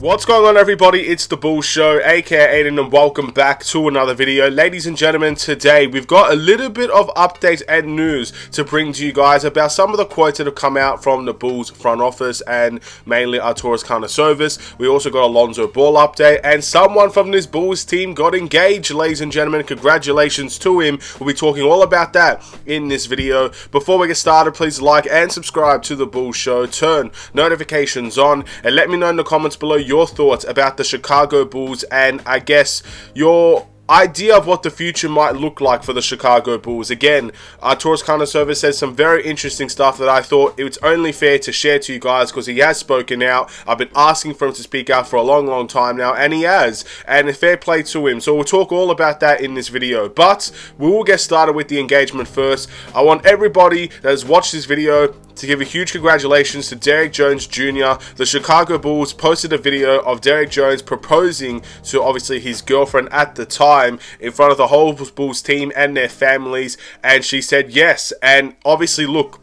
What's going on, everybody? It's the Bull Show, aka Aiden, and welcome back to another video. Ladies and gentlemen, today we've got a little bit of updates and news to bring to you guys about some of the quotes that have come out from the Bulls front office and mainly Arturas Karnisovas. We also got a Lonzo Ball update, and someone from this Bulls team got engaged, ladies and gentlemen. Congratulations to him. We'll be talking all about that in this video. Before we get started, please like and subscribe to the Bull Show, turn notifications on, and let me know in the comments below your thoughts about the Chicago Bulls and I guess your idea of what the future might look like for the Chicago Bulls. Again, Arturas Karnisovas says some very interesting stuff that I thought it's only fair to share to you guys because he has spoken out. I've been asking for him to speak out for a long time now, and he has, and a fair play to him. So we'll talk all about that in this video, but we will get started with the engagement first. I want everybody that has watched this video to give a huge congratulations to Derrick Jones Jr. The Chicago Bulls posted a video of Derrick Jones proposing to obviously his girlfriend at the time in front of the whole Bulls team and their families, and she said yes. And obviously, look,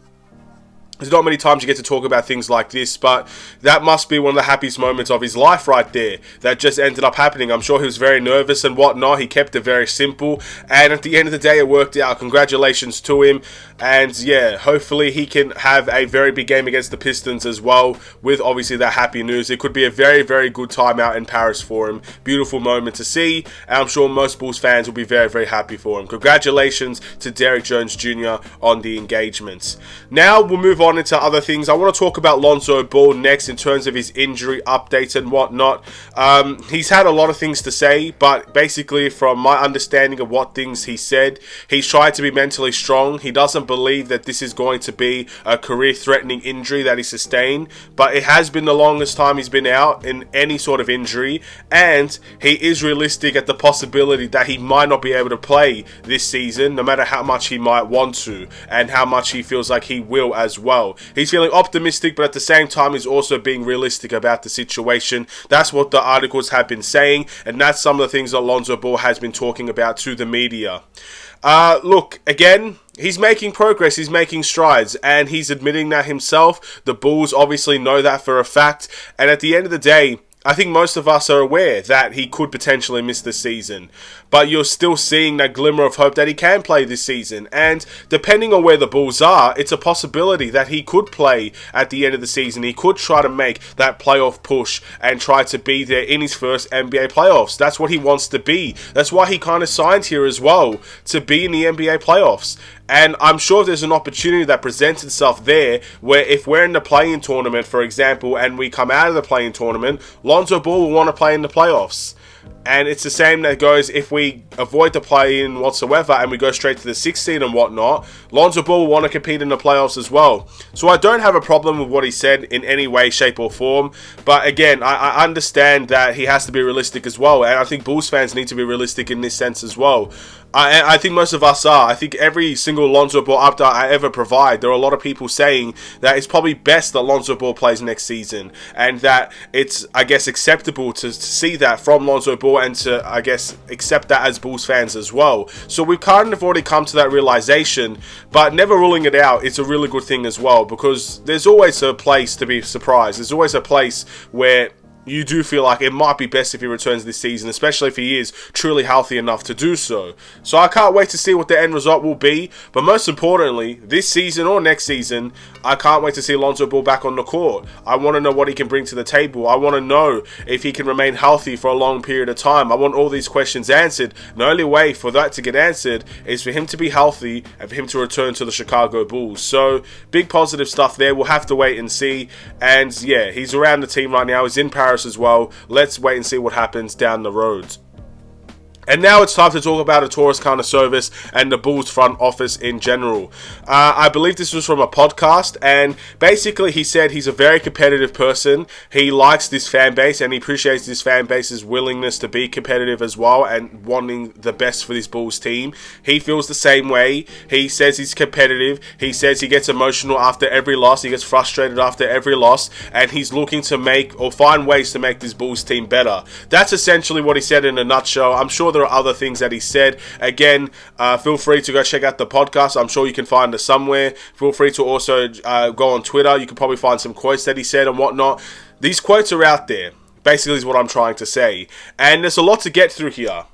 there's not many times you get to talk about things like this, but that must be one of the happiest moments of his life right there. That just ended up happening. I'm sure he was very nervous and whatnot. He kept it very simple, and at the end of the day, it worked out. Congratulations to him. And yeah, hopefully he can have a very big game against the Pistons as well with obviously that happy news. It could be a very good time out in Paris for him. Beautiful moment to see, and I'm sure most Bulls fans will be very happy for him. Congratulations to Derrick Jones Jr. on the engagement. Now we'll move on into other things. I want to talk about Lonzo Ball next in terms of his injury updates and whatnot. He's had a lot of things to say, but basically from my understanding of what things he said, he's tried to be mentally strong. He doesn't believe that this is going to be a career-threatening injury that he sustained, but it has been the longest time he's been out in any sort of injury, and he is realistic at the possibility that he might not be able to play this season, no matter how much he might want to and how much he feels like he will as well. He's feeling optimistic, but at the same time he's also being realistic about the situation. That's what the articles have been saying, and that's some of the things that Lonzo Ball has been talking about to the media. Look, again, he's making progress, he's making strides, and he's admitting that himself. The Bulls obviously know that for a fact, and at the end of the day, I think most of us are aware that he could potentially miss the season, but you're still seeing that glimmer of hope that he can play this season, and depending on where the Bulls are, it's a possibility that he could play at the end of the season. He could try to make that playoff push and try to be there in his first NBA playoffs. That's what he wants to be. That's why he kind of signed here as well, to be in the NBA playoffs. And I'm sure there's an opportunity that presents itself there where if we're in the play-in tournament, for example, and we come out of the play-in tournament, Lonzo Ball will want to play in the playoffs. And it's the same that goes if we avoid the play-in whatsoever and we go straight to the 16 and whatnot, Lonzo Ball will want to compete in the playoffs as well. So I don't have a problem with what he said in any way, shape or form. But again, I understand that he has to be realistic as well. And I think Bulls fans need to be realistic in this sense as well. I think most of us are. I think every single Lonzo Ball update I ever provide, there are a lot of people saying that it's probably best that Lonzo Ball plays next season, and that it's, I guess, acceptable to see that from Lonzo Ball and to, I guess, accept that as Bulls fans as well. So we've kind of already come to that realization, but never ruling it out, it's a really good thing as well, because there's always a place to be surprised. There's always a place where you do feel like it might be best if he returns this season, especially if he is truly healthy enough to do so. So I can't wait to see what the end result will be, but most importantly, this season or next season, I can't wait to see Lonzo Ball back on the court. I want to know what he can bring to the table. I want to know if he can remain healthy for a long period of time. I want all these questions answered. The only way for that to get answered is for him to be healthy and for him to return to the Chicago Bulls. So, big positive stuff there. We'll have to wait and see. And yeah, he's around the team right now. He's in Paris as well. Let's wait and see what happens down the road. And now it's time to talk about Arturas Karnisovas and the Bulls front office in general. I believe this was from a podcast, and basically he said he's a very competitive person. He likes this fan base, and he appreciates this fan base's willingness to be competitive as well and wanting the best for this Bulls team. He feels the same way. He says he's competitive. He says he gets emotional after every loss. He gets frustrated after every loss, and he's looking to make or find ways to make this Bulls team better. That's essentially what he said in a nutshell. I'm sure there are other things that he said. Again, feel free to go check out the podcast. I'm sure you can find it somewhere. Feel free to also go on Twitter. You can probably find some quotes that he said and whatnot. These quotes are out there. basically is what I'm trying to say. And there's a lot to get through here.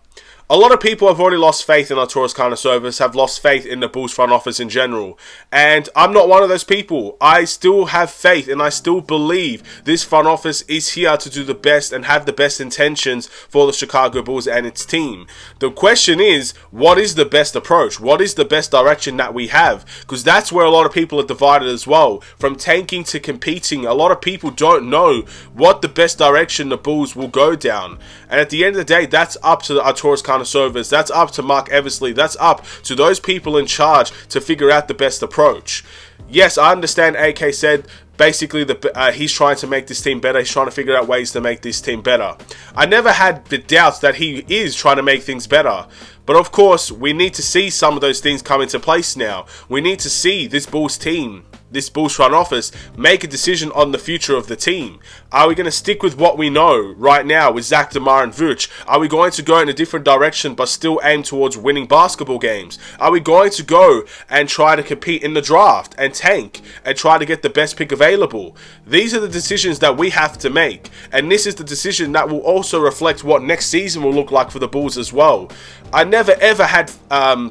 A lot of people have already lost faith in Arturas Karnisovas, have lost faith in the Bulls front office in general. And I'm not one of those people. I still have faith and I still believe this front office is here to do the best and have the best intentions for the Chicago Bulls and its team. The question is, what is the best approach? What is the best direction that we have? Because that's where a lot of people are divided as well. From tanking to competing, a lot of people don't know what the best direction the Bulls will go down. And at the end of the day, that's up to the Arturas Karnisovas, that's up to Mark Eversley, that's up to those people in charge to figure out the best approach. Yes, I understand AK said basically he's trying to make this team better, he's trying to figure out ways to make this team better. I never had the doubts that he is trying to make things better. But of course, we need to see some of those things come into place now. We need to see this Bulls team, this Bulls front office, make a decision on the future of the team. Are we going to stick with what we know right now with Zach, DeMar, and Vooch? Are we going to go in a different direction but still aim towards winning basketball games? Are we going to go and try to compete in the draft and tank and try to get the best pick available? These are the decisions that we have to make. And this is the decision that will also reflect what next season will look like for the Bulls as well. I never ever had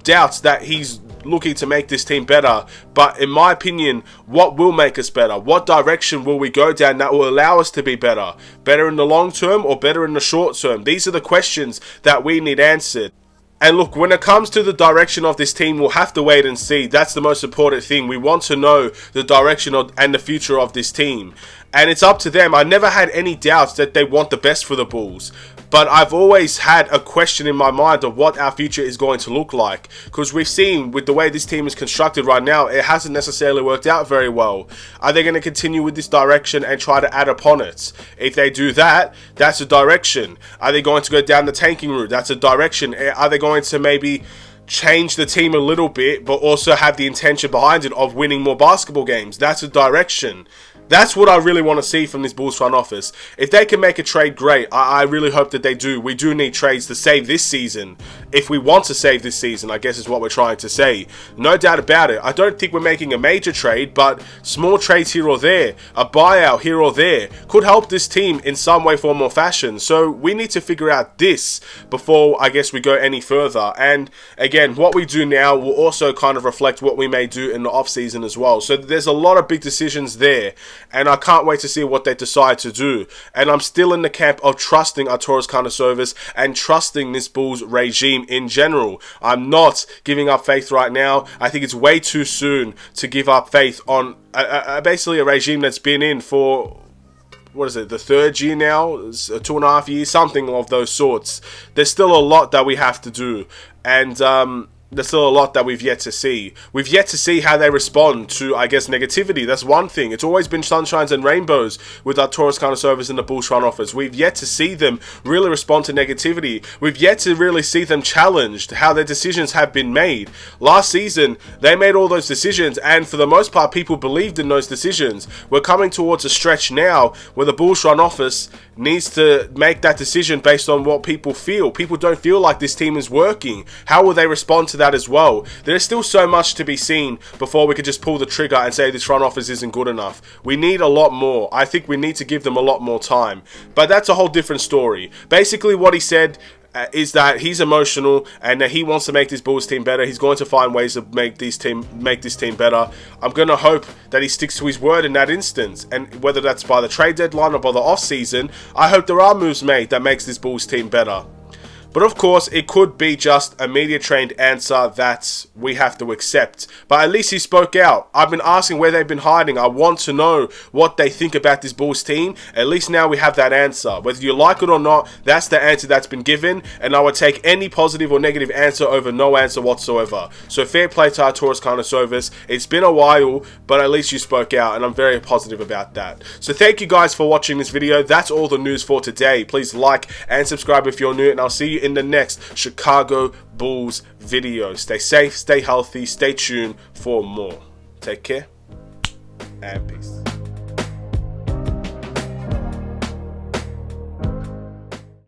doubts that he's looking to make this team better, but in my opinion, what will make us better? What direction will we go down that will allow us to be better? Better in the long term or better in the short term? These are the questions that we need answered. And look, when it comes to the direction of this team, we'll have to wait and see. That's the most important thing. We want to know the direction and the future of this team. And it's up to them. I never had any doubts that they want the best for the Bulls. But I've always had a question in my mind of what our future is going to look like. Because we've seen with the way this team is constructed right now, it hasn't necessarily worked out very well. Are they going to continue with this direction and try to add upon it? If they do that, that's a direction. Are they going to go down the tanking route? That's a direction. Are they going to maybe change the team a little bit, but also have the intention behind it of winning more basketball games? That's a direction. That's what I really want to see from this Bulls front office. If they can make a trade, great. I really hope that they do. We do need trades to save this season. If we want to save this season, I guess is what we're trying to say. No doubt about it. I don't think we're making a major trade, but small trades here or there, a buyout here or there, could help this team in some way, form or fashion. So we need to figure out this before, I guess, we go any further. And again, what we do now will also kind of reflect what we may do in the off-season as well. So there's a lot of big decisions there. And I can't wait to see what they decide to do. And I'm still in the camp of trusting Arturas Karnisovas and trusting this Bulls regime in general. I'm not giving up faith right now. I think it's way too soon to give up faith on basically a regime that's been in for, what is it, the third year now? 2.5 years, something of those sorts. There's still a lot that we have to do. And there's still a lot that we've yet to see. We've yet to see how they respond to, I guess, negativity. That's one thing. It's always been sunshines and rainbows with Arturas Karnisovas in the Bulls front office. We've yet to see them really respond to negativity. We've yet to really see them challenged, how their decisions have been made. Last season, they made all those decisions, and for the most part, people believed in those decisions. We're coming towards a stretch now where the Bulls front office needs to make that decision based on what people feel. People don't feel like this team is working. How will they respond to that as well? There's still so much to be seen before we could just pull the trigger and say this front office isn't good enough. We need a lot more. I think we need to give them a lot more time. But that's a whole different story. Basically what he said is that he's emotional and that he wants to make this Bulls team better. He's going to find ways to make this team better. I'm going to hope that he sticks to his word in that instance. And whether that's by the trade deadline or by the off season, I hope there are moves made that makes this Bulls team better. But of course, it could be just a media-trained answer that we have to accept. But at least he spoke out. I've been asking where they've been hiding. I want to know what they think about this Bulls team. At least now we have that answer. Whether you like it or not, that's the answer that's been given. And I would take any positive or negative answer over no answer whatsoever. So fair play to Arturas Karnisovas. It's been a while, but at least you spoke out. And I'm very positive about that. So thank you guys for watching this video. That's all the news for today. Please like and subscribe if you're new. And I'll see you in the next Chicago Bulls video. Stay safe, stay healthy, stay tuned for more. Take care and peace.